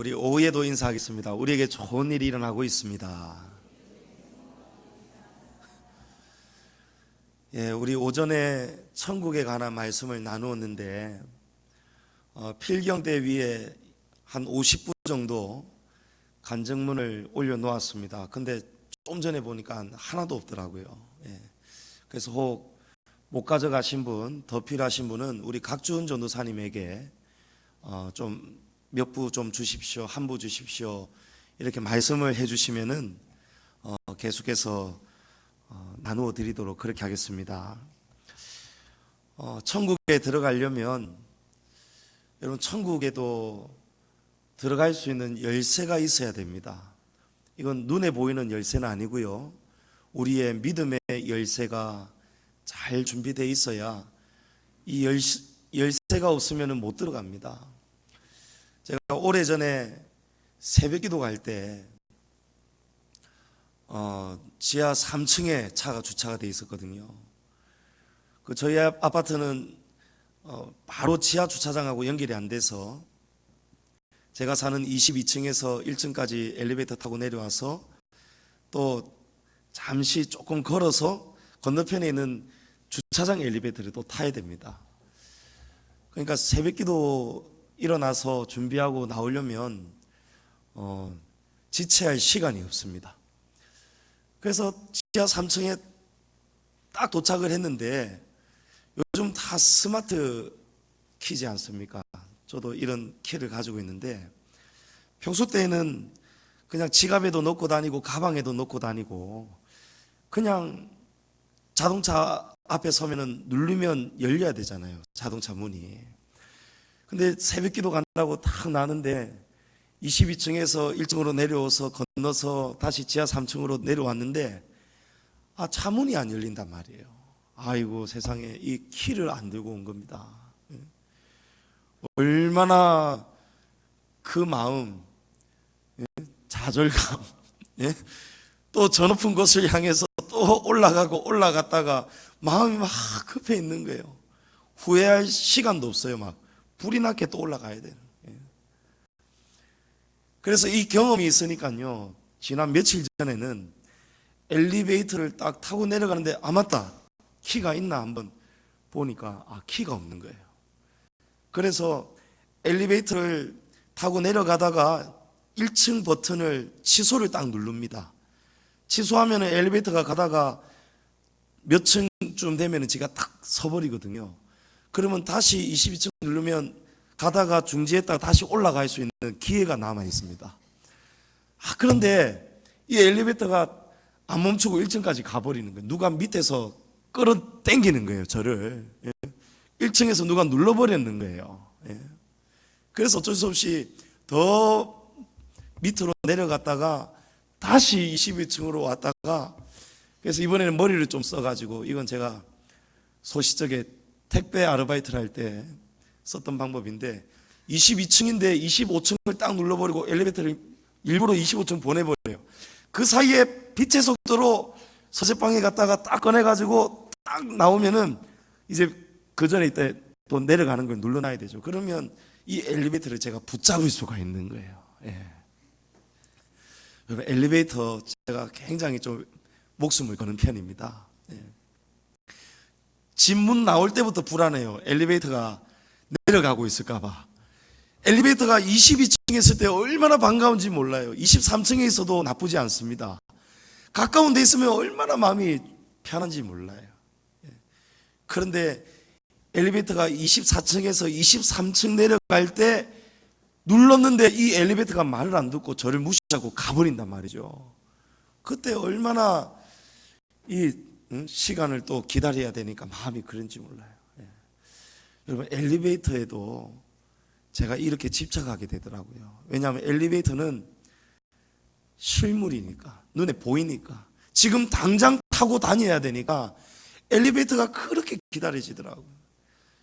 우리 오후에도 인사하겠습니다. 우리에게 좋은 일이 일어나고 있습니다. 우리 오전에 천국에 관한 말씀을 나누었는데 필경대 위에 한 50부 정도 간증문을 올려놓았습니다. 근데 좀 전에 보니까 하나도 없더라고요. 그래서 혹 못 가져가신 분, 더 필요하신 분은 우리 각주은 전도사님에게 좀 몇 부 좀 주십시오, 한 부 주십시오, 이렇게 말씀을 해주시면은 계속해서 나누어 드리도록 그렇게 하겠습니다. 천국에 들어가려면 여러분, 천국에도 들어갈 수 있는 열쇠가 있어야 됩니다. 이건 눈에 보이는 열쇠는 아니고요, 우리의 믿음의 열쇠가 잘 준비되어 있어야 이 열쇠가 없으면 못 들어갑니다. 제가 오래전에 새벽기도 갈 때 지하 3층에 차가 주차가 되어 있었거든요. 저희 아파트는 바로 지하 주차장하고 연결이 안 돼서 제가 사는 22층에서 1층까지 엘리베이터 타고 내려와서 또 잠시 조금 걸어서 건너편에 있는 주차장 엘리베이터를 또 타야 됩니다. 그러니까 새벽기도 일어나서 준비하고 나오려면 지체할 시간이 없습니다. 그래서 지하 3층에 딱 도착을 했는데, 요즘 다 스마트 키지 않습니까? 저도 이런 키를 가지고 있는데, 평소 때에는 그냥 지갑에도 넣고 다니고 가방에도 넣고 다니고 그냥 자동차 앞에 서면은 누르면 열려야 되잖아요, 자동차 문이. 근데 새벽기도 간다고 딱 나는데 22층에서 1층으로 내려와서 건너서 다시 지하 3층으로 내려왔는데 차 문이 안 열린단 말이에요. 아이고 세상에, 이 키를 안 들고 온 겁니다. 얼마나 그 마음, 좌절감, 또 저 높은 곳을 향해서 또 올라가고 올라갔다가 마음이 막 급해 있는 거예요. 후회할 시간도 없어요. 막 불이 나게 또 올라가야 돼요. 그래서 이 경험이 있으니까요, 지난 며칠 전에는 엘리베이터를 딱 타고 내려가는데 맞다, 키가 있나 한번 보니까 키가 없는 거예요. 그래서 엘리베이터를 타고 내려가다가 1층 버튼을 취소를 딱 누릅니다. 취소하면 엘리베이터가 가다가 몇 층쯤 되면 제가 딱 서버리거든요. 그러면 다시 22층 누르면 가다가 중지했다가 다시 올라갈 수 있는 기회가 남아 있습니다. 그런데 이 엘리베이터가 안 멈추고 1층까지 가버리는 거예요. 누가 밑에서 끌어 당기는 거예요, 저를. 1층에서 누가 눌러버렸는 거예요. 그래서 어쩔 수 없이 더 밑으로 내려갔다가 다시 22층으로 왔다가, 그래서 이번에는 머리를 좀 써가지고, 이건 제가 소시적에 택배 아르바이트를 할 때 썼던 방법인데, 22층인데 25층을 딱 눌러버리고 엘리베이터를 일부러 25층 보내버려요. 그 사이에 빛의 속도로 서재방에 갔다가 딱 꺼내가지고 딱 나오면은 이제 그 전에 이때 또 내려가는 걸 눌러놔야 되죠. 그러면 이 엘리베이터를 제가 붙잡을 수가 있는 거예요. 여러분, 엘리베이터 제가 굉장히 좀 목숨을 거는 편입니다. 집 문 나올 때부터 불안해요. 엘리베이터가 내려가고 있을까봐. 엘리베이터가 22층에 있을 때 얼마나 반가운지 몰라요. 23층에 있어도 나쁘지 않습니다. 가까운 데 있으면 얼마나 마음이 편한지 몰라요. 그런데 엘리베이터가 24층에서 23층 내려갈 때 눌렀는데 이 엘리베이터가 말을 안 듣고 저를 무시하고 가버린단 말이죠. 그때 얼마나 이 시간을 또 기다려야 되니까 마음이 그런지 몰라요. 여러분, 엘리베이터에도 제가 이렇게 집착하게 되더라고요. 왜냐하면 엘리베이터는 실물이니까, 눈에 보이니까, 지금 당장 타고 다녀야 되니까 엘리베이터가 그렇게 기다려지더라고요.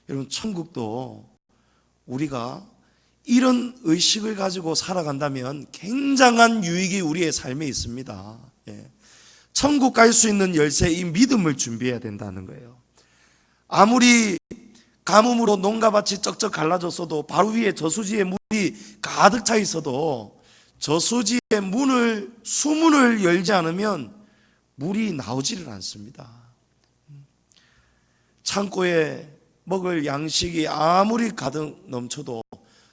여러분, 천국도 우리가 이런 의식을 가지고 살아간다면 굉장한 유익이 우리의 삶에 있습니다. 천국 갈 수 있는 열쇠, 이 믿음을 준비해야 된다는 거예요. 아무리 가뭄으로 농가밭이 쩍쩍 갈라졌어도 바로 위에 저수지에 물이 가득 차 있어도 저수지의 수문을 열지 않으면 물이 나오지를 않습니다. 창고에 먹을 양식이 아무리 가득 넘쳐도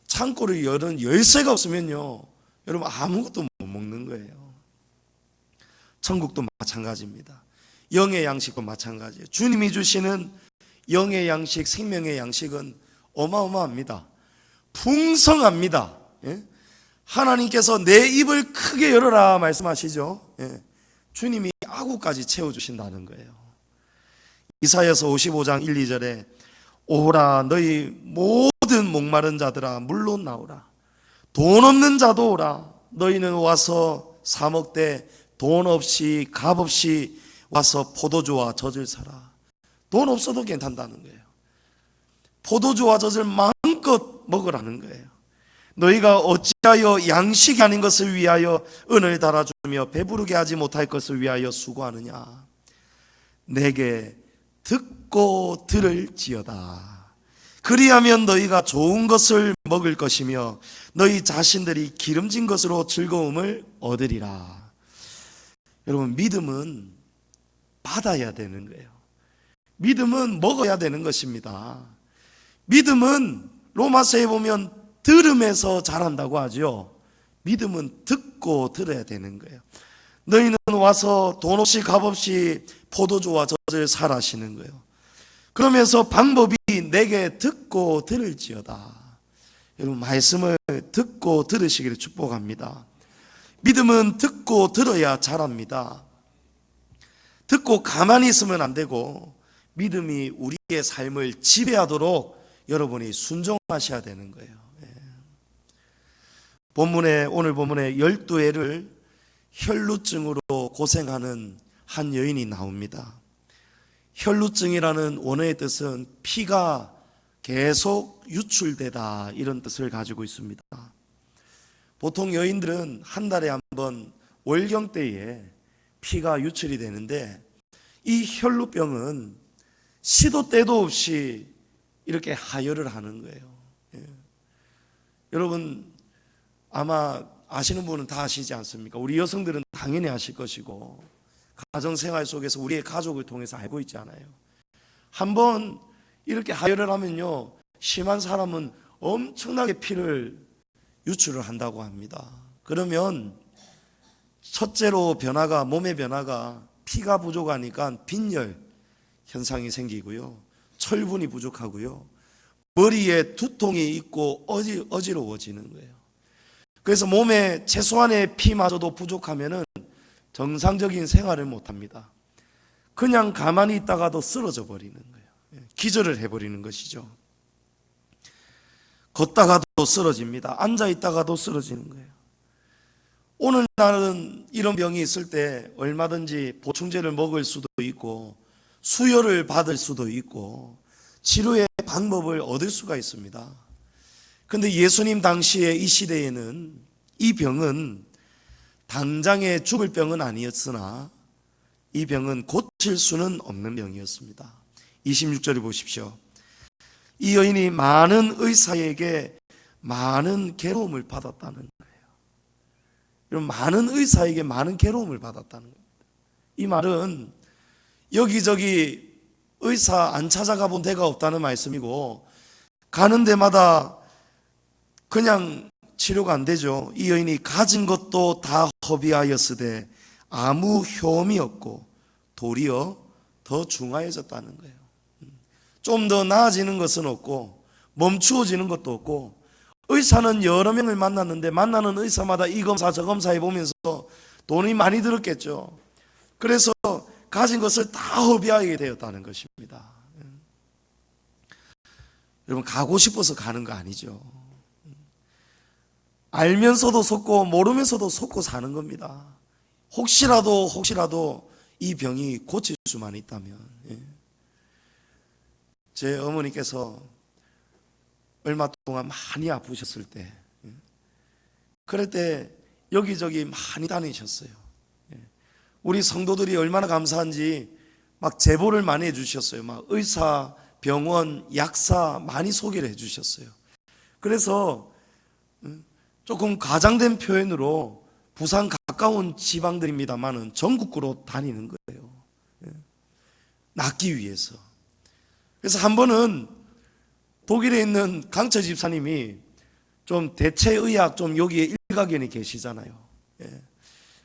창고를 여는 열쇠가 없으면요, 여러분 아무것도 못 먹는 거예요. 천국도 마찬가지입니다. 영의 양식도 마찬가지예요. 주님이 주시는 영의 양식, 생명의 양식은 어마어마합니다. 풍성합니다. 하나님께서 내 입을 크게 열어라 말씀하시죠. 주님이 아구까지 채워주신다는 거예요. 이사야서 55장 1, 2절에 오라 너희 모든 목마른 자들아 물로 나오라. 돈 없는 자도 오라. 너희는 와서 사 먹되 돈 없이 값 없이 와서 포도주와 젖을 사라. 돈 없어도 괜찮다는 거예요. 포도주와 젖을 마음껏 먹으라는 거예요. 너희가 어찌하여 양식이 아닌 것을 위하여 은을 달아주며 배부르게 하지 못할 것을 위하여 수고하느냐. 내게 듣고 들을지어다. 그리하면 너희가 좋은 것을 먹을 것이며 너희 자신들이 기름진 것으로 즐거움을 얻으리라. 여러분, 믿음은 받아야 되는 거예요. 믿음은 먹어야 되는 것입니다. 믿음은 로마서에 보면 들음에서 자란다고 하죠. 믿음은 듣고 들어야 되는 거예요. 너희는 와서 돈 없이 값 없이 포도주와 젖을 사라시는 거예요. 그러면서 방법이 내게 듣고 들을지어다. 여러분, 말씀을 듣고 들으시기를 축복합니다. 믿음은 듣고 들어야 자랍니다. 듣고 가만히 있으면 안 되고 믿음이 우리의 삶을 지배하도록 여러분이 순종하셔야 되는 거예요. 오늘 본문에 12해를 혈루증으로 고생하는 한 여인이 나옵니다. 혈루증이라는 원어의 뜻은 피가 계속 유출되다, 이런 뜻을 가지고 있습니다. 보통 여인들은 한 달에 한 번 월경 때에 피가 유출이 되는데, 이 혈루병은 시도 때도 없이 이렇게 하혈을 하는 거예요. 여러분 아마 아시는 분은 다 아시지 않습니까? 우리 여성들은 당연히 아실 것이고 가정생활 속에서 우리의 가족을 통해서 알고 있잖아요. 한번 이렇게 하혈을 하면요, 심한 사람은 엄청나게 피를 유출을 한다고 합니다. 그러면 첫째로 몸의 변화가 피가 부족하니까 빈혈 현상이 생기고요, 철분이 부족하고요, 머리에 두통이 있고 어지러워지는 거예요. 그래서 몸에 최소한의 피마저도 부족하면은 정상적인 생활을 못합니다. 그냥 가만히 있다가도 쓰러져 버리는 거예요. 기절을 해버리는 것이죠. 걷다가도 쓰러집니다. 앉아 있다가도 쓰러지는 거예요. 오늘날은 이런 병이 있을 때 얼마든지 보충제를 먹을 수도 있고 수혈을 받을 수도 있고 치료의 방법을 얻을 수가 있습니다. 그런데 예수님 당시에 이 시대에는 이 병은 당장에 죽을 병은 아니었으나 이 병은 고칠 수는 없는 병이었습니다. 26절을 보십시오. 이 여인이 많은 의사에게 많은 괴로움을 받았다는 거예요. 여러분, 많은 의사에게 많은 괴로움을 받았다는 겁니다. 이 말은 여기저기 의사 안 찾아가 본 데가 없다는 말씀이고, 가는 데마다 그냥 치료가 안 되죠. 이 여인이 가진 것도 다 허비하였으되 아무 효험이 없고 도리어 더 중하여졌다는 거예요. 좀 더 나아지는 것은 없고 멈추어지는 것도 없고, 의사는 여러 명을 만났는데 만나는 의사마다 이 검사 저 검사 해보면서 돈이 많이 들었겠죠. 그래서 가진 것을 다 허비하게 되었다는 것입니다. 여러분, 가고 싶어서 가는 거 아니죠. 알면서도 속고 모르면서도 속고 사는 겁니다. 혹시라도 이 병이 고칠 수만 있다면. 제 어머니께서 얼마 동안 많이 아프셨을 때, 그럴 때 여기저기 많이 다니셨어요. 우리 성도들이 얼마나 감사한지 막 제보를 많이 해주셨어요. 막 의사, 병원, 약사 많이 소개를 해주셨어요. 그래서 조금 과장된 표현으로 부산 가까운 지방들입니다만은 전국구로 다니는 거예요. 낫기 위해서. 그래서 한 번은 독일에 있는 강처 집사님이 좀 대체의학 좀 여기에 일가견이 계시잖아요.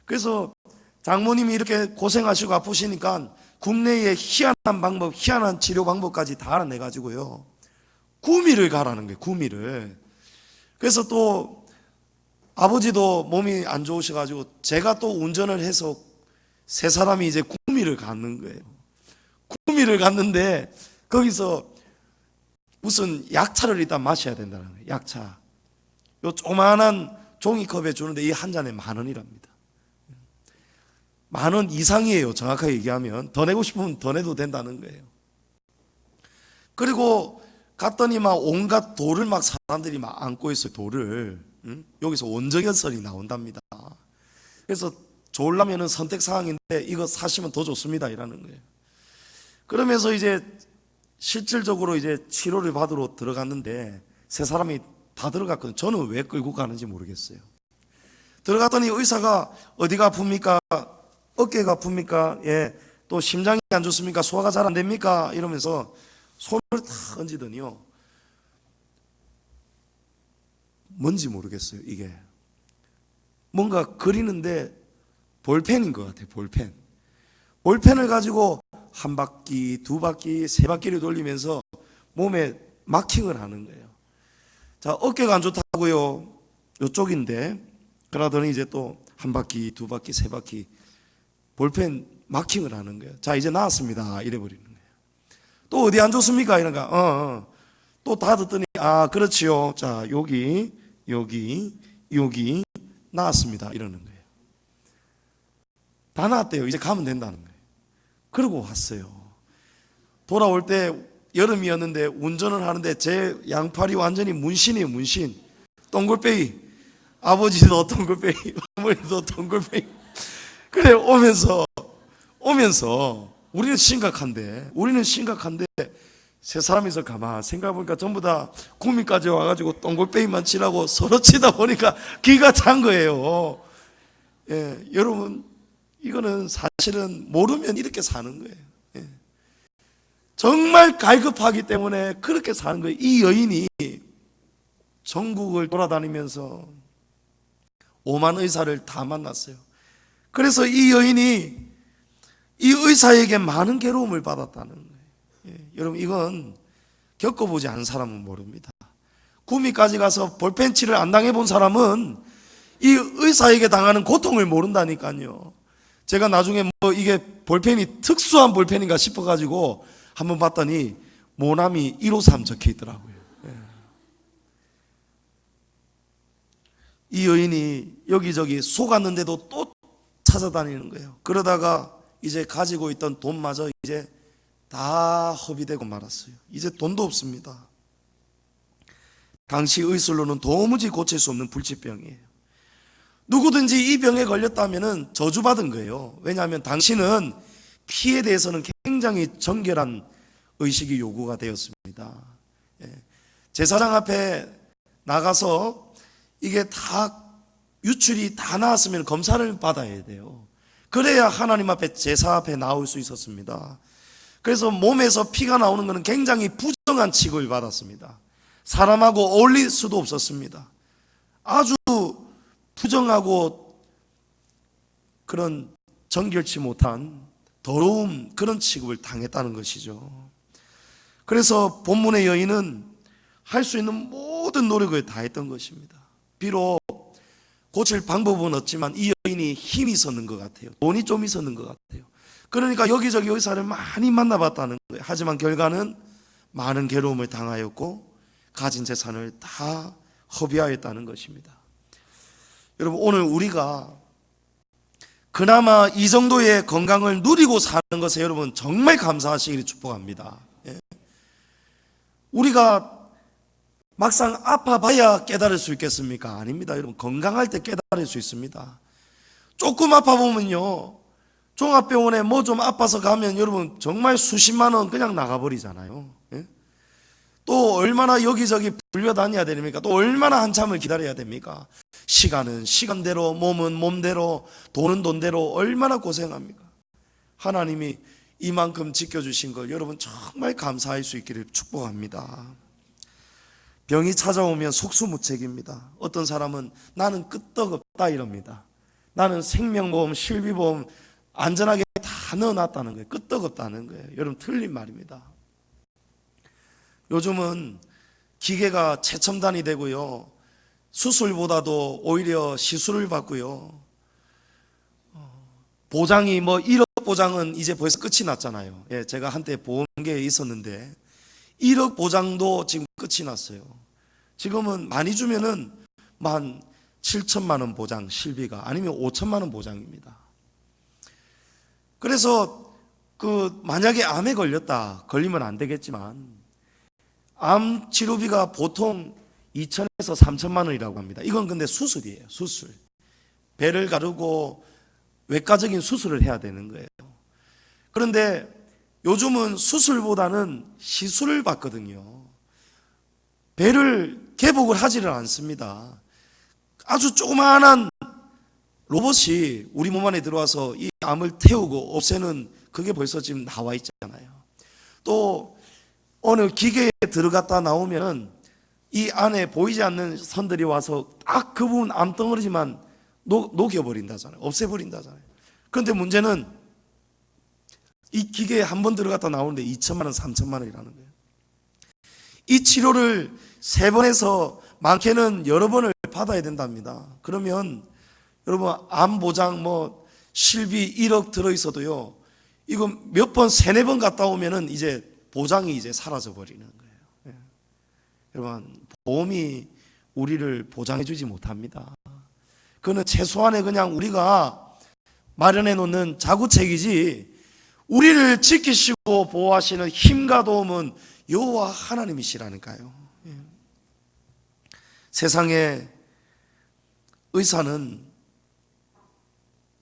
그래서 장모님이 이렇게 고생하시고 아프시니까 국내에 희한한 방법, 희한한 치료 방법까지 다 알아내가지고요. 구미를 가라는 거예요, 구미를. 그래서 또 아버지도 몸이 안 좋으셔가지고 제가 또 운전을 해서 세 사람이 이제 구미를 갔는 거예요. 구미를 갔는데 거기서 무슨 약차를 일단 마셔야 된다는 거예요, 약차. 요 조그만한 종이컵에 주는데 이 한 잔에 10,000원이랍니다. 10,000원 이상이에요, 정확하게 얘기하면. 더 내고 싶으면 더 내도 된다는 거예요. 그리고 갔더니 막 온갖 돌을 막 사람들이 막 안고 있어요, 돌을. 여기서 원적연설이 나온답니다. 그래서 좋으려면은 선택사항인데 이거 사시면 더 좋습니다, 이라는 거예요. 그러면서 이제 실질적으로 이제 치료를 받으러 들어갔는데 세 사람이 다 들어갔거든요. 저는 왜 끌고 가는지 모르겠어요. 들어갔더니 의사가 어디가 아픕니까? 어깨가 아픕니까? 예. 또 심장이 안 좋습니까? 소화가 잘 안 됩니까? 이러면서 손을 탁 얹으더니요. 뭔지 모르겠어요, 이게. 뭔가 그리는데 볼펜인 것 같아요, 볼펜. 볼펜을 가지고 한 바퀴, 두 바퀴, 세 바퀴를 돌리면서 몸에 마킹을 하는 거예요. 자, 어깨가 안 좋다고요. 이쪽인데. 그러더니 이제 또 한 바퀴, 두 바퀴, 세 바퀴 볼펜 마킹을 하는 거예요. 자, 이제 나왔습니다. 이래 버리는 거예요. 또 어디 안 좋습니까? 이런가. 또 다 듣더니 아, 그렇지요. 자, 여기 나왔습니다. 이러는 거예요. 다 나왔대요. 이제 가면 된다는 거예요. 그러고 왔어요. 돌아올 때 여름이었는데 운전을 하는데 제 양팔이 완전히 문신이에요, 문신. 동글빼이. 아버지도 동글빼이, 어머니도 동글빼이. 그래, 오면서 우리는 심각한데 세 사람이서 가만 생각해보니까 전부 다 구미까지 와가지고 동글빼이만 치라고 서로 치다 보니까 기가 찬 거예요. 예, 여러분, 이거는 사실은 모르면 이렇게 사는 거예요. 예. 정말 갈급하기 때문에 그렇게 사는 거예요. 이 여인이 전국을 돌아다니면서 5만 의사를 다 만났어요. 그래서 이 여인이 이 의사에게 많은 괴로움을 받았다는 거예요. 예, 여러분, 이건 겪어보지 않은 사람은 모릅니다. 구미까지 가서 볼펜치를 안 당해본 사람은 이 의사에게 당하는 고통을 모른다니까요. 제가 나중에 뭐 이게 볼펜이 특수한 볼펜인가 싶어가지고 한번 봤더니 모나미 153 적혀 있더라고요. 예. 이 여인이 여기저기 속았는데도 또 찾아다니는 거예요. 그러다가 이제 가지고 있던 돈마저 이제 다 허비되고 말았어요. 이제 돈도 없습니다. 당시 의술로는 도무지 고칠 수 없는 불치병이에요. 누구든지 이 병에 걸렸다면 저주받은 거예요. 왜냐하면 당신은 피에 대해서는 굉장히 정결한 의식이 요구가 되었습니다. 제사장 앞에 나가서 이게 다 유출이 다 나왔으면 검사를 받아야 돼요. 그래야 하나님 앞에 제사 앞에 나올 수 있었습니다. 그래서 몸에서 피가 나오는 것은 굉장히 부정한 취급을 받았습니다. 사람하고 어울릴 수도 없었습니다. 아주 부정하고 그런 정결치 못한 더러움, 그런 취급을 당했다는 것이죠. 그래서 본문의 여인은 할 수 있는 모든 노력을 다했던 것입니다. 비록 고칠 방법은 없지만 이 여인이 힘이 있었는 것 같아요. 돈이 좀 있었는 것 같아요. 그러니까 여기저기 의사를 많이 만나봤다는 거예요. 하지만 결과는 많은 괴로움을 당하였고 가진 재산을 다 허비하였다는 것입니다. 여러분, 오늘 우리가 그나마 이 정도의 건강을 누리고 사는 것에 여러분 정말 감사하시기를 축복합니다. 우리가 막상 아파봐야 깨달을 수 있겠습니까? 아닙니다. 여러분, 건강할 때 깨달을 수 있습니다. 조금 아파보면요, 종합병원에 뭐 좀 아파서 가면 여러분 정말 수십만 원 그냥 나가버리잖아요. 또 얼마나 여기저기 불려다녀야 됩니까? 또 얼마나 한참을 기다려야 됩니까? 시간은 시간대로, 몸은 몸대로, 돈은 돈대로 얼마나 고생합니까? 하나님이 이만큼 지켜주신 걸 여러분 정말 감사할 수 있기를 축복합니다. 병이 찾아오면 속수무책입니다. 어떤 사람은 나는 끄떡없다 이럽니다. 나는 생명보험, 실비보험 안전하게 다 넣어놨다는 거예요. 끄떡없다는 거예요. 여러분 틀린 말입니다. 요즘은 기계가 최첨단이 되고요, 수술보다도 오히려 시술을 받고요, 보장이 1억 보장은 이제 벌써 끝이 났잖아요. 예, 제가 한때 보험계에 있었는데 1억 보장도 지금 끝이 났어요. 지금은 많이 주면은 17,000만 원 보장 실비가, 아니면 5천만 원 보장입니다. 그래서 만약에 암에 걸리면 안 되겠지만 암 치료비가 보통 2천에서 3천만 원이라고 합니다. 이건 근데 수술이에요. 수술. 배를 가르고 외과적인 수술을 해야 되는 거예요. 그런데 요즘은 수술보다는 시술을 받거든요. 배를 개복을 하지를 않습니다. 아주 조그마한 로봇이 우리 몸 안에 들어와서 이 암을 태우고 없애는, 그게 벌써 지금 나와 있잖아요. 또 어느 기계에 들어갔다 나오면은 이 안에 보이지 않는 선들이 와서 딱 그 부분 암덩어리지만 녹여버린다잖아요. 없애버린다잖아요. 그런데 문제는 이 기계에 한 번 들어갔다 나오는데 2천만 원, 3천만 원이라는 거예요. 이 치료를 3번 해서 많게는 여러 번을 받아야 된답니다. 그러면 여러분 암 보장 실비 1억 들어있어도요, 이거 몇 번, 3-4번 갔다 오면은 이제 보장이 이제 사라져 버리는 거예요. 예. 여러분 보험이 우리를 보장해 주지 못합니다. 그거는 최소한의 그냥 우리가 마련해 놓는 자구책이지, 우리를 지키시고 보호하시는 힘과 도움은 여호와 하나님이시라니까요. 예. 세상에 의사는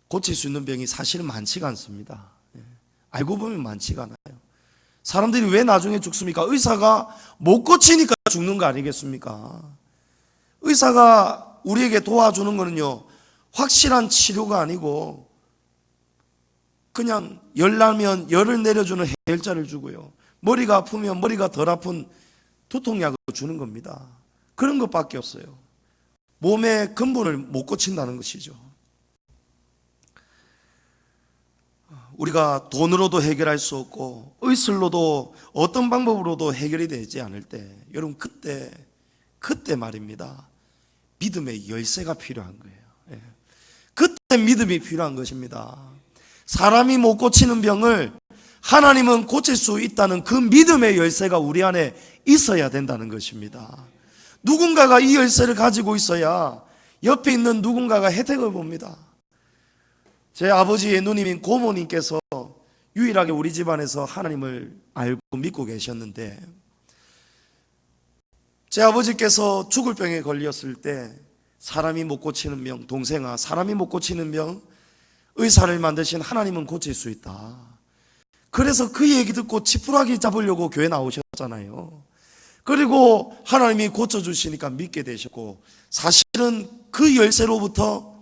고칠 수 있는 병이 사실은 많지가 않습니다. 예. 알고 보면 많지가 않아요. 사람들이 왜 나중에 죽습니까? 의사가 못 고치니까 죽는 거 아니겠습니까? 의사가 우리에게 도와주는 거는요, 확실한 치료가 아니고 그냥 열 나면 열을 내려주는 해열제를 주고요, 머리가 아프면 머리가 덜 아픈 두통약을 주는 겁니다. 그런 것밖에 없어요. 몸의 근본을 못 고친다는 것이죠. 우리가 돈으로도 해결할 수 없고 의술로도 어떤 방법으로도 해결이 되지 않을 때, 여러분 그때 말입니다, 믿음의 열쇠가 필요한 거예요. 예. 그때 믿음이 필요한 것입니다. 사람이 못 고치는 병을 하나님은 고칠 수 있다는 그 믿음의 열쇠가 우리 안에 있어야 된다는 것입니다. 누군가가 이 열쇠를 가지고 있어야 옆에 있는 누군가가 혜택을 봅니다. 제 아버지의 누님인 고모님께서 유일하게 우리 집안에서 하나님을 알고 믿고 계셨는데, 제 아버지께서 죽을 병에 걸렸을 때 사람이 못 고치는 병, 동생아, 사람이 못 고치는 병 의사를 만드신 하나님은 고칠 수 있다. 그래서 그 얘기 듣고 지푸라기 잡으려고 교회 나오셨잖아요. 그리고 하나님이 고쳐주시니까 믿게 되셨고, 사실은 그 열쇠로부터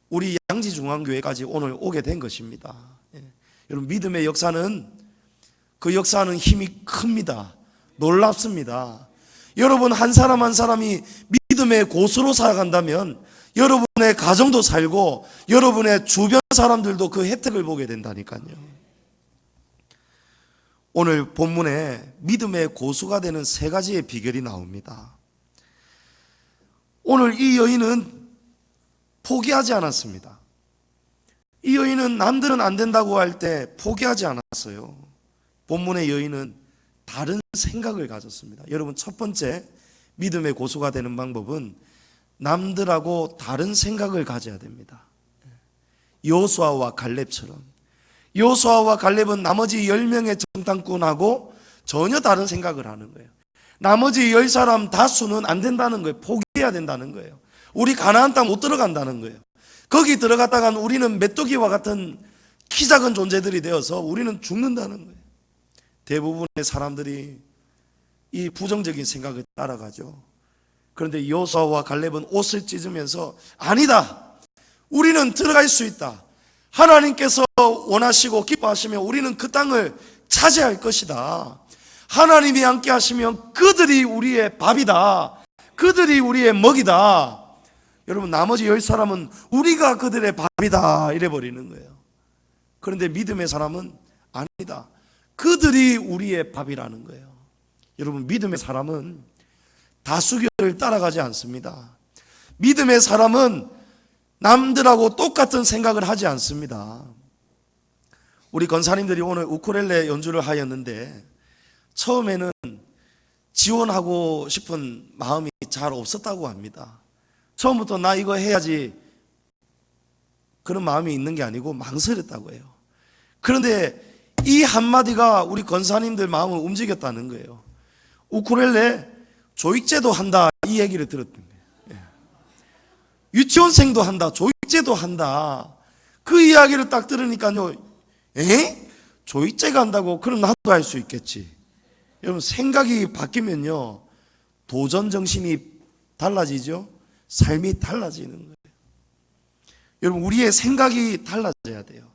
우리 양지중앙교회까지 오늘 오게 된 것입니다. 예. 여러분 믿음의 역사는, 그 역사는 힘이 큽니다. 놀랍습니다. 여러분 한 사람 한 사람이 믿음의 고수로 살아간다면 여러분의 가정도 살고 여러분의 주변 사람들도 그 혜택을 보게 된다니까요. 오늘 본문에 믿음의 고수가 되는 3가지의 비결이 나옵니다. 오늘 이 여인은 포기하지 않았습니다. 이 여인은 남들은 안 된다고 할 때 포기하지 않았어요. 본문의 여인은 다른 생각을 가졌습니다. 여러분 첫 번째 믿음의 고수가 되는 방법은 남들하고 다른 생각을 가져야 됩니다. 여호수아와 갈렙처럼. 여호수아와 갈렙은 나머지 10명의 정탐꾼하고 전혀 다른 생각을 하는 거예요. 나머지 10사람 다수는 안 된다는 거예요. 포기해야 된다는 거예요. 우리 가나안 땅 못 들어간다는 거예요. 거기 들어갔다간 우리는 메뚜기와 같은 키 작은 존재들이 되어서 우리는 죽는다는 거예요. 대부분의 사람들이 이 부정적인 생각을 따라가죠. 그런데 여호수아와 갈렙은 옷을 찢으면서 아니다, 우리는 들어갈 수 있다, 하나님께서 원하시고 기뻐하시면 우리는 그 땅을 차지할 것이다, 하나님이 함께 하시면 그들이 우리의 밥이다, 그들이 우리의 먹이다, 여러분 나머지 10사람은 우리가 그들의 밥이다 이래버리는 거예요. 그런데 믿음의 사람은 아니다, 그들이 우리의 밥이라는 거예요. 여러분 믿음의 사람은 다수결을 따라가지 않습니다. 믿음의 사람은 남들하고 똑같은 생각을 하지 않습니다. 우리 권사님들이 오늘 우쿨렐레 연주를 하였는데 처음에는 지원하고 싶은 마음이 잘 없었다고 합니다. 처음부터 나 이거 해야지 그런 마음이 있는 게 아니고 망설였다고 해요. 그런데 이 한마디가 우리 권사님들 마음을 움직였다는 거예요. 우쿨렐레 조익제도 한다 이 얘기를 들었던 거예요. 유치원생도 한다, 조익제도 한다, 그 이야기를 딱 들으니까요, 조익제가 한다고? 그럼 나도 할 수 있겠지. 여러분 생각이 바뀌면요 도전 정신이 달라지죠. 삶이 달라지는 거예요. 여러분 우리의 생각이 달라져야 돼요.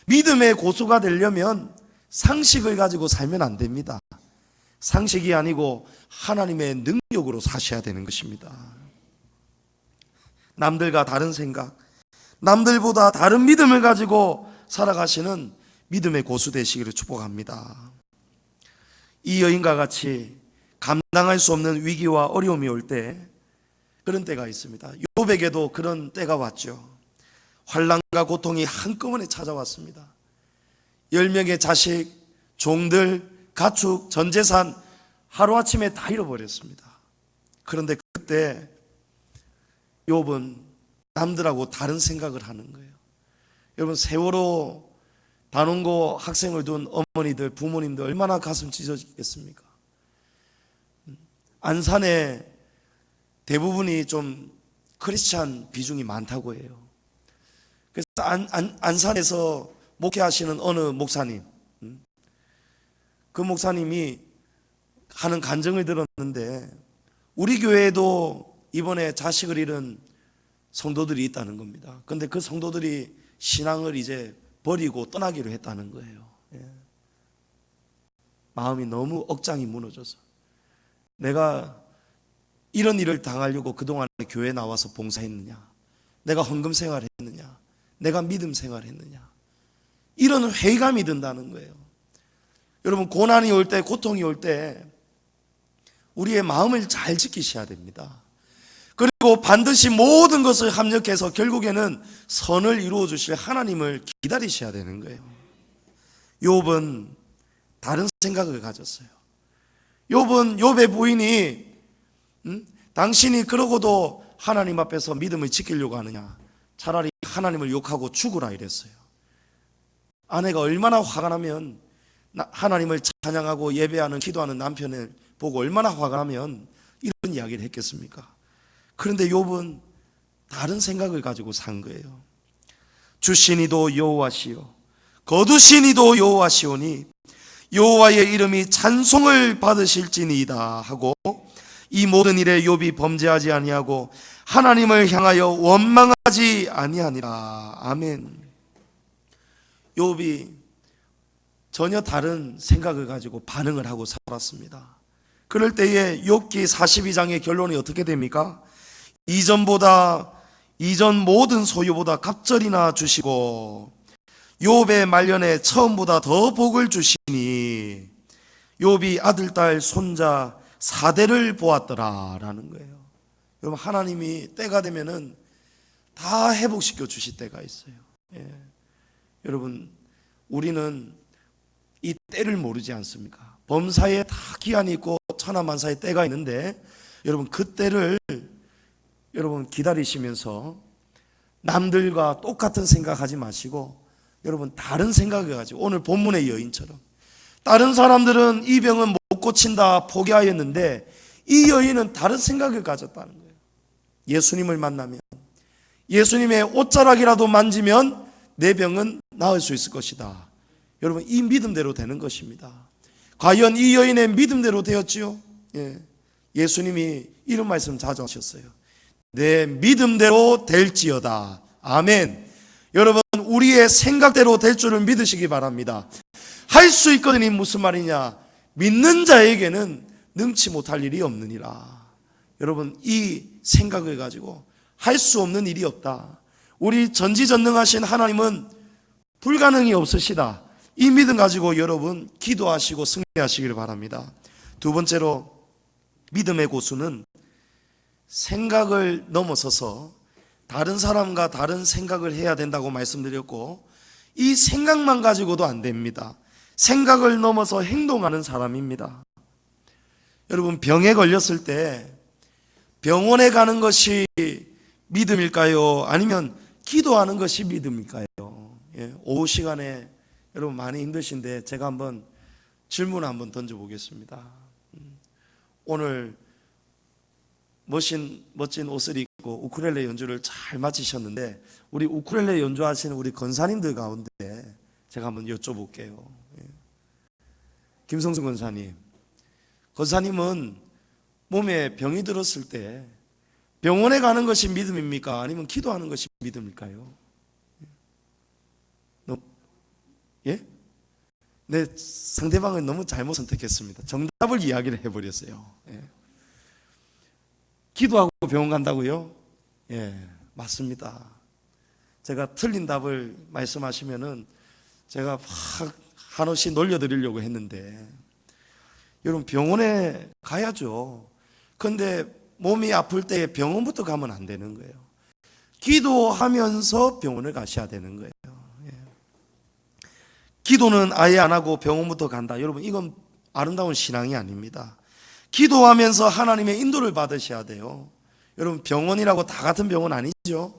믿음의 고수가 되려면 상식을 가지고 살면 안 됩니다. 상식이 아니고 하나님의 능력으로 사셔야 되는 것입니다. 남들과 다른 생각, 남들보다 다른 믿음을 가지고 살아가시는 믿음의 고수 되시기를 축복합니다. 이 여인과 같이 감당할 수 없는 위기와 어려움이 올 때 그런 때가 있습니다. 욥에게도 그런 때가 왔죠. 환난과 고통이 한꺼번에 찾아왔습니다. 10명의 자식, 종들, 가축, 전 재산 하루아침에 다 잃어버렸습니다. 그런데 그때 욥은 남들하고 다른 생각을 하는 거예요. 여러분 세월호 단원고 학생을 둔 어머니들, 부모님들 얼마나 가슴 찢어지겠습니까? 안산에 대부분이 좀 크리스찬 비중이 많다고 해요. 그래서 안산에서 목회하시는 어느 목사님, 그 목사님이 하는 간증을 들었는데 우리 교회에도 이번에 자식을 잃은 성도들이 있다는 겁니다. 그런데 그 성도들이 신앙을 이제 버리고 떠나기로 했다는 거예요. 마음이 너무 억장이 무너져서 내가 이런 일을 당하려고 그동안 교회에 나와서 봉사했느냐, 내가 헌금 생활했느냐, 내가 믿음 생활했느냐, 이런 회의감이 든다는 거예요. 여러분 고난이 올 때, 고통이 올 때 우리의 마음을 잘 지키셔야 됩니다. 그리고 반드시 모든 것을 합력해서 결국에는 선을 이루어 주실 하나님을 기다리셔야 되는 거예요. 욥은 다른 생각을 가졌어요. 욥의 부인이 당신이 그러고도 하나님 앞에서 믿음을 지키려고 하느냐, 차라리 하나님을 욕하고 죽으라 이랬어요. 아내가 얼마나 화가 나면, 하나님을 찬양하고 예배하는 기도하는 남편을 보고 얼마나 화가 나면 이런 이야기를 했겠습니까? 그런데 욥은 다른 생각을 가지고 산 거예요. 주시니도 여호와시요 거두시니도 여호와시오니 여호와의 이름이 찬송을 받으실지니이다 하고 이 모든 일에 욥이 범죄하지 아니하고 하나님을 향하여 원망하지 아니하니라. 아멘. 욥이 전혀 다른 생각을 가지고 반응을 하고 살았습니다. 그럴 때에 욥기 42장의 결론이 어떻게 됩니까? 이전 모든 소유보다 갑절이나 주시고 욥의 말년에 처음보다 더 복을 주시니 욥이 아들, 딸, 손자 4대를 보았더라라는 거예요. 여러분 하나님이 때가 되면은 다 회복시켜 주실 때가 있어요. 여러분 우리는 이 때를 모르지 않습니까? 범사에 다 기한이 있고 천하만사의 때가 있는데 여러분 그 때를 여러분 기다리시면서 남들과 똑같은 생각하지 마시고 여러분 다른 생각을 가지고 오늘 본문의 여인처럼 다른 사람들은 이 병은 못 고친다 포기하였는데 이 여인은 다른 생각을 가졌다는 거예요. 예수님을 만나면 예수님의 옷자락이라도 만지면 내 병은 나을 수 있을 것이다. 여러분 이 믿음대로 되는 것입니다. 과연 이 여인의 믿음대로 되었지요? 예수님이 이런 말씀 자주 하셨어요. 내 믿음대로 될지어다. 아멘. 여러분, 우리의 생각대로 될 줄을 믿으시기 바랍니다. 할 수 있거든요. 무슨 말이냐? 믿는 자에게는 능치 못할 일이 없느니라. 여러분, 이 생각을 가지고 할 수 없는 일이 없다. 우리 전지전능하신 하나님은 불가능이 없으시다. 이 믿음 가지고 여러분 기도하시고 승리하시길 바랍니다. 두 번째로, 믿음의 고수는 생각을 넘어서서 다른 사람과 다른 생각을 해야 된다고 말씀드렸고, 이 생각만 가지고도 안 됩니다. 생각을 넘어서 행동하는 사람입니다. 여러분, 병에 걸렸을 때 병원에 가는 것이 믿음일까요? 아니면 기도하는 것이 믿음일까요? 오후 시간에 여러분 많이 힘드신데 제가 한번 질문을 한번 던져보겠습니다. 오늘 멋진 옷을 입고 우쿨렐레 연주를 잘 마치셨는데, 우리 우쿨렐레 연주하시는 우리 권사님들 가운데 제가 한번 여쭤볼게요. 김성수 권사님, 권사님은 몸에 병이 들었을 때 병원에 가는 것이 믿음입니까? 아니면 기도하는 것이 믿음일까요? 예? 네, 상대방은 너무 잘못 선택했습니다. 정답을 이야기를 해버렸어요. 기도하고 병원 간다고요? 예, 맞습니다. 제가 틀린 답을 말씀하시면은 제가 막 한없이 놀려드리려고 했는데, 여러분 병원에 가야죠. 그런데 몸이 아플 때 병원부터 가면 안 되는 거예요. 기도하면서 병원을 가셔야 되는 거예요. 기도는 아예 안 하고 병원부터 간다. 여러분, 이건 아름다운 신앙이 아닙니다. 기도하면서 하나님의 인도를 받으셔야 돼요. 여러분, 병원이라고 다 같은 병원 아니죠.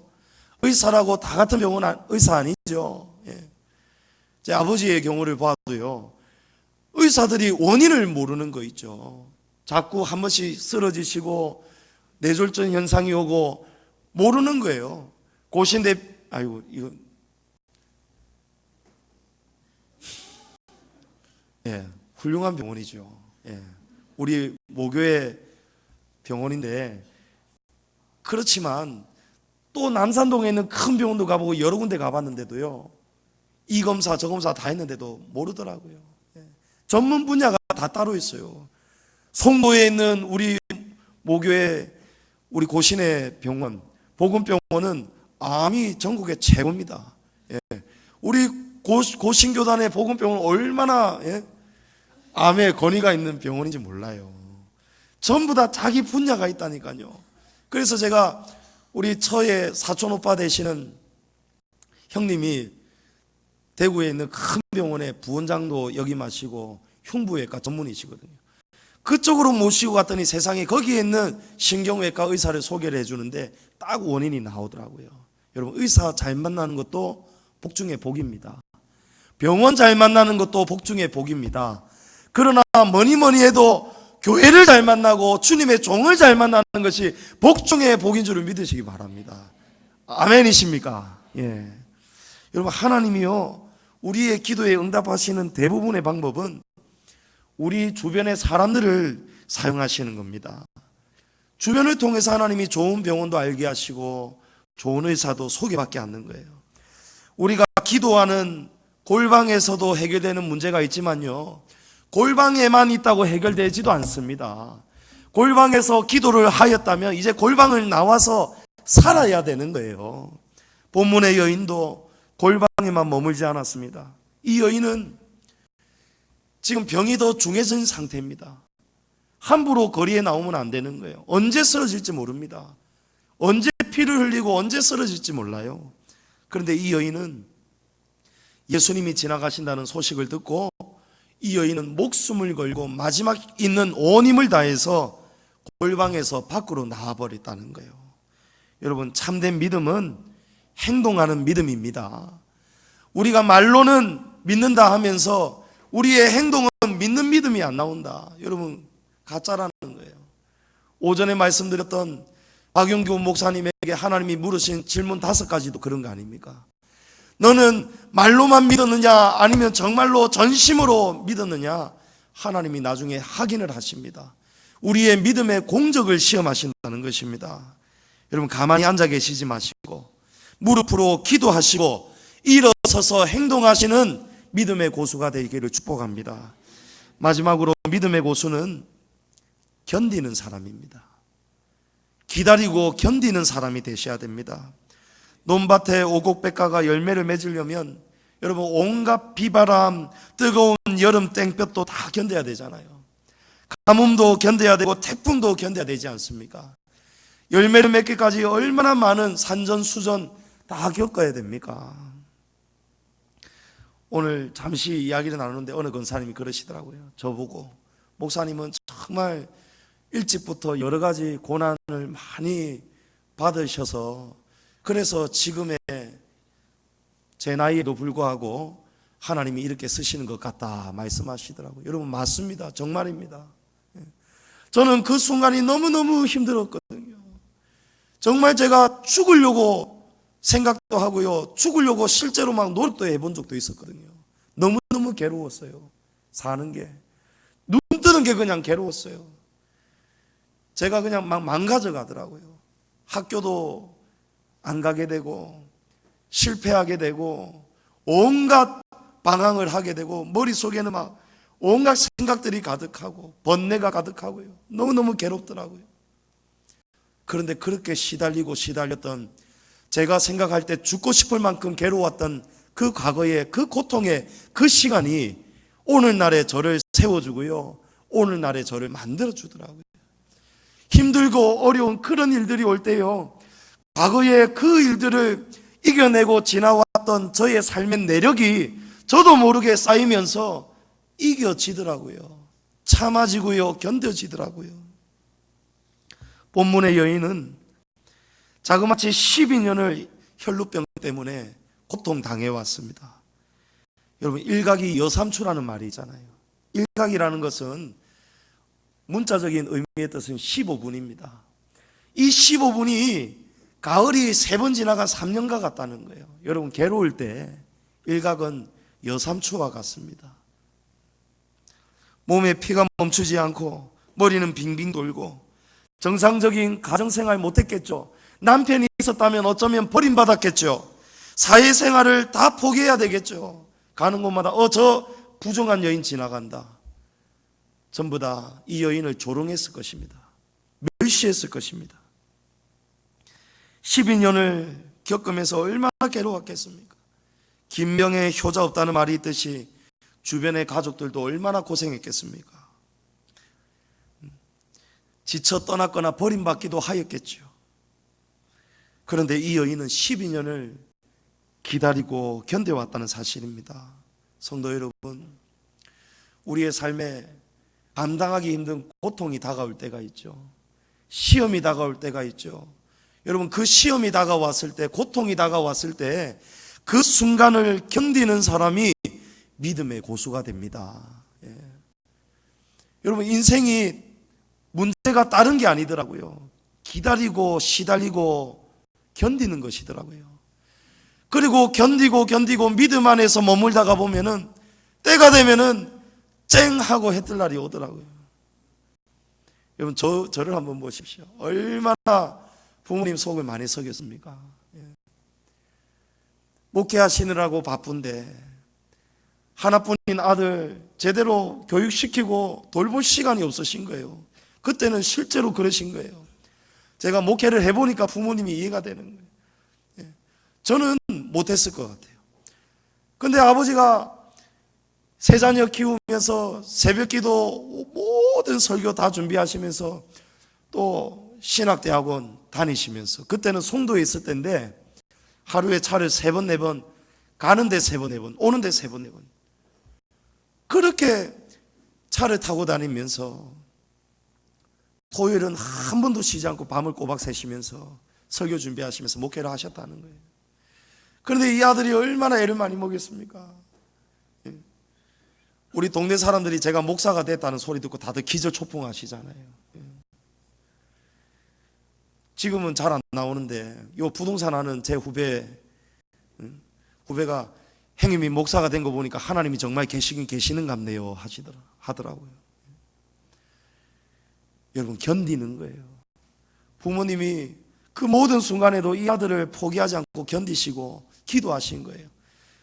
의사라고 다 같은 의사 아니죠. 제 아버지의 경우를 봐도요, 의사들이 원인을 모르는 거 있죠. 자꾸 한 번씩 쓰러지시고 뇌졸중 현상이 오고 모르는 거예요. 고신대, 아이고, 이거 훌륭한 병원이죠. 우리 모교의 병원인데, 그렇지만 또 남산동에 있는 큰 병원도 가보고 여러 군데 가봤는데도요, 이 검사 저 검사 다 했는데도 모르더라고요. 전문 분야가 다 따로 있어요. 송도에 있는 우리 모교의 우리 고신의 병원, 복음병원은 암이 전국의 최고입니다. 우리 고신교단의 복음병원은 얼마나 암에 권위가 있는 병원인지 몰라요. 전부 다 자기 분야가 있다니까요. 그래서 제가 우리 처의 사촌 오빠 되시는 형님이 대구에 있는 큰 병원에 부원장도 역임하시고 흉부외과 전문이시거든요. 그쪽으로 모시고 갔더니 세상에 거기에 있는 신경외과 의사를 소개를 해주는데 딱 원인이 나오더라고요. 여러분, 의사 잘 만나는 것도 복 중의 복입니다. 병원 잘 만나는 것도 복 중의 복입니다. 그러나 뭐니 해도 교회를 잘 만나고 주님의 종을 잘 만나는 것이 복 중의 복인 줄을 믿으시기 바랍니다. 아멘이십니까? 여러분, 하나님이요, 우리의 기도에 응답하시는 대부분의 방법은 우리 주변의 사람들을 사용하시는 겁니다. 주변을 통해서 하나님이 좋은 병원도 알게 하시고 좋은 의사도 소개받게 하는 거예요. 우리가 기도하는 골방에서도 해결되는 문제가 있지만요, 골방에만 있다고 해결되지도 않습니다. 골방에서 기도를 하였다면 이제 골방을 나와서 살아야 되는 거예요. 본문의 여인도 골방에만 머물지 않았습니다. 이 여인은 지금 병이 더 중해진 상태입니다. 함부로 거리에 나오면 안 되는 거예요. 언제 쓰러질지 모릅니다. 언제 피를 흘리고 언제 쓰러질지 몰라요. 그런데 이 여인은 예수님이 지나가신다는 소식을 듣고 이 여인은 목숨을 걸고 마지막 있는 온 힘을 다해서 골방에서 밖으로 나와버렸다는 거예요. 여러분, 참된 믿음은 행동하는 믿음입니다. 우리가 말로는 믿는다 하면서 우리의 행동은 믿는 믿음이 안 나온다. 여러분, 가짜라는 거예요. 오전에 말씀드렸던 박용규 목사님에게 하나님이 물으신 질문 5가지도 그런 거 아닙니까? 너는 말로만 믿었느냐 아니면 정말로 전심으로 믿었느냐? 하나님이 나중에 확인을 하십니다. 우리의 믿음의 공적을 시험하신다는 것입니다. 여러분, 가만히 앉아 계시지 마시고 무릎으로 기도하시고 일어서서 행동하시는 믿음의 고수가 되기를 축복합니다. 마지막으로 믿음의 고수는 견디는 사람입니다. 기다리고 견디는 사람이 되셔야 됩니다. 논밭에 오곡백과가 열매를 맺으려면 여러분, 온갖 비바람, 뜨거운 여름 땡볕도 다 견뎌야 되잖아요. 가뭄도 견뎌야 되고 태풍도 견뎌야 되지 않습니까? 열매를 맺기까지 얼마나 많은 산전수전 다 겪어야 됩니까? 오늘 잠시 이야기를 나누는데 어느 권사님이 그러시더라고요. 저보고, 목사님은 정말 일찍부터 여러 가지 고난을 많이 받으셔서 그래서 지금의 제 나이에도 불구하고 하나님이 이렇게 쓰시는 것 같다 말씀하시더라고요. 여러분, 맞습니다. 정말입니다. 저는 그 순간이 너무너무 힘들었거든요. 정말 제가 죽으려고 생각도 하고요, 죽으려고 실제로 막 노력도 해본 적도 있었거든요. 너무너무 괴로웠어요. 사는 게, 눈 뜨는 게 그냥 괴로웠어요. 제가 그냥 막 망가져 가더라고요. 학교도 안 가게 되고 실패하게 되고 온갖 방황을 하게 되고 머릿속에는 막 온갖 생각들이 가득하고 번뇌가 가득하고요. 너무너무 괴롭더라고요. 그런데 그렇게 시달렸던, 제가 생각할 때 죽고 싶을 만큼 괴로웠던 그 과거의 그 고통의 그 시간이 오늘날에 저를 세워주고요, 오늘날에 저를 만들어주더라고요. 힘들고 어려운 그런 일들이 올 때요, 과거의 그 일들을 이겨내고 지나왔던 저의 삶의 내력이 저도 모르게 쌓이면서 이겨지더라고요. 참아지고요, 견뎌지더라고요. 본문의 여인은 자그마치 12년을 혈루병 때문에 고통당해왔습니다. 여러분, 일각이 여삼추라는 말이잖아요. 일각이라는 것은 문자적인 의미의 뜻은 15분입니다. 이 15분이 가을이 3번 지나간 3년과 같다는 거예요. 여러분, 괴로울 때 일각은 여삼추와 같습니다. 몸에 피가 멈추지 않고 머리는 빙빙 돌고 정상적인 가정생활 못했겠죠. 남편이 있었다면 어쩌면 버림받았겠죠. 사회생활을 다 포기해야 되겠죠. 가는 곳마다 저 부정한 여인 지나간다. 전부 다 이 여인을 조롱했을 것입니다. 멸시했을 것입니다. 12년을 겪으면서 얼마나 괴로웠겠습니까? 김병에 효자 없다는 말이 있듯이 주변의 가족들도 얼마나 고생했겠습니까? 지쳐 떠났거나 버림받기도 하였겠죠. 그런데 이 여인은 12년을 기다리고 견뎌왔다는 사실입니다. 성도 여러분, 우리의 삶에 감당하기 힘든 고통이 다가올 때가 있죠. 시험이 다가올 때가 있죠. 여러분, 그 시험이 다가왔을 때, 고통이 다가왔을 때 그 순간을 견디는 사람이 믿음의 고수가 됩니다. 예. 여러분, 인생이 문제가 다른 게 아니더라고요. 기다리고 시달리고 견디는 것이더라고요. 그리고 견디고 믿음 안에서 머물다가 보면은 때가 되면은 쨍 하고 해 뜰 날이 오더라고요. 여러분, 저를 한번 보십시오. 얼마나 부모님 속을 많이 썩였습니까? 예. 목회하시느라고 바쁜데 하나뿐인 아들 제대로 교육시키고 돌볼 시간이 없으신 거예요. 그때는 실제로 그러신 거예요. 제가 목회를 해보니까 부모님이 이해가 되는 거예요. 예. 저는 못했을 것 같아요. 근데 아버지가 세 자녀 키우면서 새벽기도 모든 설교 다 준비하시면서 또 신학대학원 다니시면서, 그때는 송도에 있을 때인데 하루에 차를 3번 4번, 가는데 3번 4번, 오는데 3번 4번, 그렇게 차를 타고 다니면서 토요일은 한 번도 쉬지 않고 밤을 꼬박 새시면서 설교 준비하시면서 목회를 하셨다는 거예요. 그런데 이 아들이 얼마나 애를 많이 먹였습니까? 우리 동네 사람들이 제가 목사가 됐다는 소리 듣고 다들 기절초풍하시잖아요. 지금은 잘 안 나오는데 요 부동산 하는 제 후배가 형님이 목사가 된 거 보니까 하나님이 정말 계시긴 계시는 같네요 하더라고요. 여러분 견디는 거예요. 부모님이 그 모든 순간에도 이 아들을 포기하지 않고 견디시고 기도하신 거예요.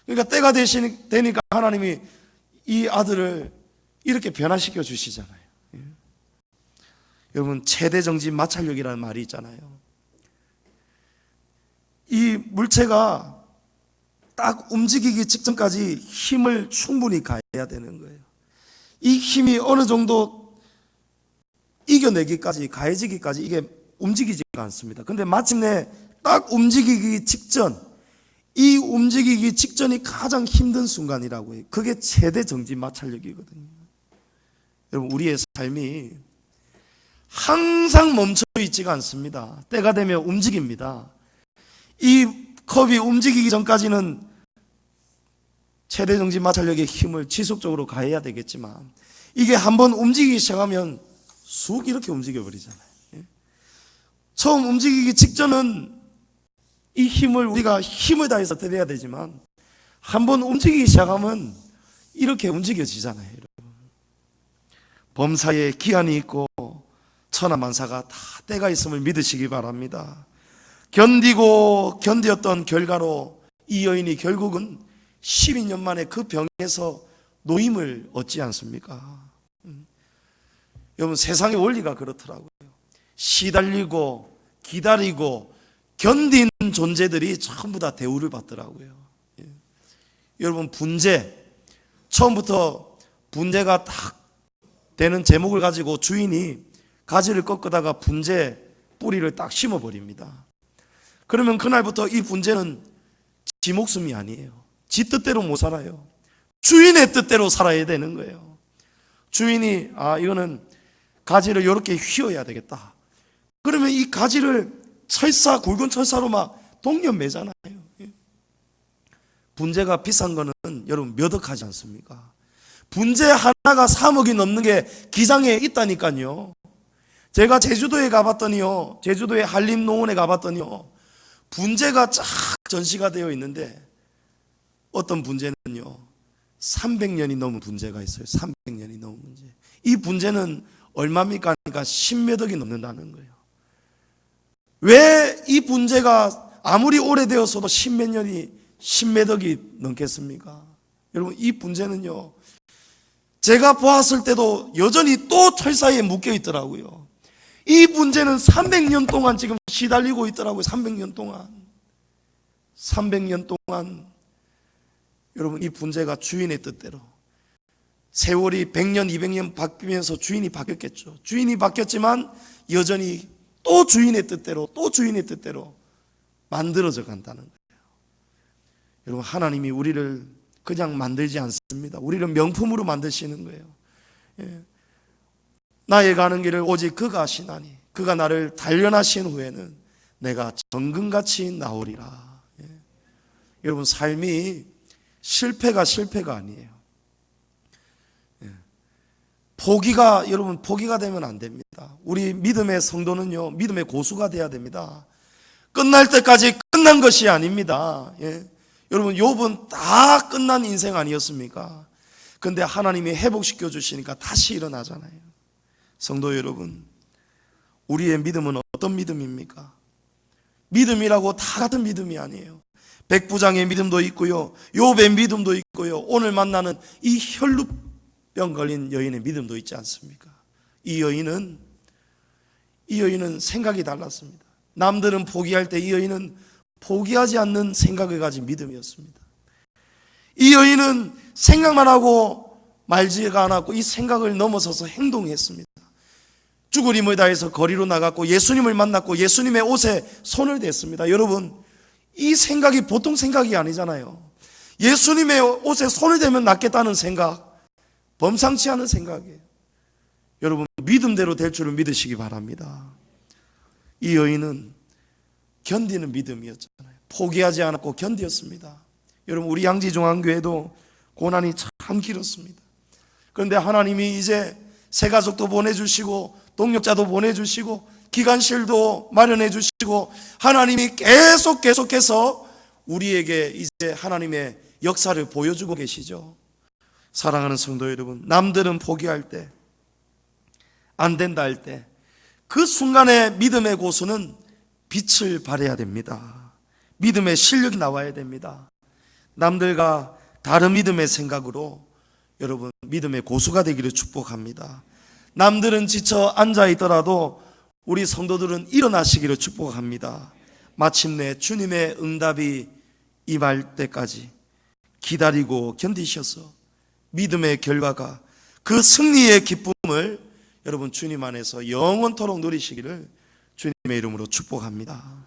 그러니까 때가 되니까 하나님이 이 아들을 이렇게 변화시켜 주시잖아요. 예. 여러분 최대정지 마찰력이라는 말이 있잖아요. 이 물체가 딱 움직이기 직전까지 힘을 충분히 가해야 되는 거예요. 이 힘이 어느 정도 이겨내기까지, 가해지기까지 이게 움직이지가 않습니다. 근데 마침내 딱 움직이기 직전, 이 움직이기 직전이 가장 힘든 순간이라고 해요. 그게 최대 정지 마찰력이거든요. 여러분 우리의 삶이 항상 멈춰 있지가 않습니다. 때가 되면 움직입니다. 이 컵이 움직이기 전까지는 최대 정지 마찰력의 힘을 지속적으로 가해야 되겠지만 이게 한번 움직이기 시작하면 쑥 이렇게 움직여 버리잖아요. 처음 움직이기 직전은 이 힘을 우리가 힘을 다해서 드려야 되지만 한번 움직이기 시작하면 이렇게 움직여지잖아요. 범사에 기한이 있고 천하만사가 다 때가 있음을 믿으시기 바랍니다. 견디고 견디었던 결과로 이 여인이 결국은 12년 만에 그 병에서 노임을 얻지 않습니까? 여러분 세상의 원리가 그렇더라고요. 시달리고 기다리고 견딘 존재들이 전부 다 대우를 받더라고요. 여러분 분재, 처음부터 분재가 딱 되는 제목을 가지고 주인이 가지를 꺾다가 분재 뿌리를 딱 심어버립니다. 그러면 그날부터 이 분재는 지 목숨이 아니에요. 지 뜻대로 못 살아요. 주인의 뜻대로 살아야 되는 거예요. 주인이 이거는 가지를 이렇게 휘어야 되겠다. 그러면 이 가지를 철사, 굵은 철사로 막 동년 매잖아요. 분재가 비싼 거는 여러분 몇 억하지 않습니까? 분재 하나가 3억이 넘는 게 기장에 있다니까요. 제가 제주도에 가봤더니요, 제주도의 한림농원에 가봤더니요, 분재가 쫙 전시가 되어 있는데 어떤 분재는요 300년이 넘은 분재가 있어요. 300년이 넘은 분재. 이 분재는 얼마입니까? 그러니까 10몇 억이 넘는다는 거예요. 왜 이 분재가 아무리 오래되었어도 10몇 년이 10몇 억이 넘겠습니까? 여러분 이 분재는요 제가 보았을 때도 여전히 또 철사에 묶여 있더라고요. 이 분재는 300년 동안 지금 시달리고 있더라고요. 300년 동안. 300년 동안 여러분 이 분재가 주인의 뜻대로 세월이 100년, 200년 바뀌면서 주인이 바뀌었겠죠. 주인이 바뀌었지만 여전히 또 주인의 뜻대로, 또 주인의 뜻대로 만들어져 간다는 거예요. 여러분 하나님이 우리를 그냥 만들지 않습니다. 우리를 명품으로 만드시는 거예요. 예. 나의 가는 길을 오직 그가 아시나니 그가 나를 단련하신 후에는 내가 정금같이 나오리라. 예. 여러분 삶이 실패가 아니에요. 예. 여러분 포기가 되면 안 됩니다. 우리 믿음의 성도는요 믿음의 고수가 돼야 됩니다. 끝날 때까지 끝난 것이 아닙니다. 예. 여러분 욥은 다 끝난 인생 아니었습니까? 그런데 하나님이 회복시켜 주시니까 다시 일어나잖아요. 성도 여러분, 우리의 믿음은 어떤 믿음입니까? 믿음이라고 다 같은 믿음이 아니에요. 백부장의 믿음도 있고요, 욥의 믿음도 있고요, 오늘 만나는 이 혈루병 걸린 여인의 믿음도 있지 않습니까? 이 여인은 생각이 달랐습니다. 남들은 포기할 때 이 여인은 포기하지 않는 생각을 가진 믿음이었습니다. 이 여인은 생각만 하고 말지가 않았고 이 생각을 넘어서서 행동했습니다. 죽을 힘을 다해서 거리로 나갔고 예수님을 만났고 예수님의 옷에 손을 댔습니다. 여러분 이 생각이 보통 생각이 아니잖아요. 예수님의 옷에 손을 대면 낫겠다는 생각, 범상치 않은 생각이에요. 여러분 믿음대로 될 줄을 믿으시기 바랍니다. 이 여인은 견디는 믿음이었잖아요. 포기하지 않았고 견디었습니다. 여러분 우리 양지중앙교회도 고난이 참 길었습니다. 그런데 하나님이 이제 새가족도 보내주시고 동력자도 보내주시고 기관실도 마련해 주시고 하나님이 계속해서 우리에게 이제 하나님의 역사를 보여주고 계시죠. 사랑하는 성도 여러분, 남들은 포기할 때, 안 된다 할 때 그 순간에 믿음의 고수는 빛을 발해야 됩니다. 믿음의 실력이 나와야 됩니다. 남들과 다른 믿음의 생각으로 여러분 믿음의 고수가 되기를 축복합니다. 남들은 지쳐 앉아 있더라도 우리 성도들은 일어나시기를 축복합니다. 마침내 주님의 응답이 임할 때까지 기다리고 견디셔서 믿음의 결과가 그 승리의 기쁨을 여러분 주님 안에서 영원토록 누리시기를 주님의 이름으로 축복합니다.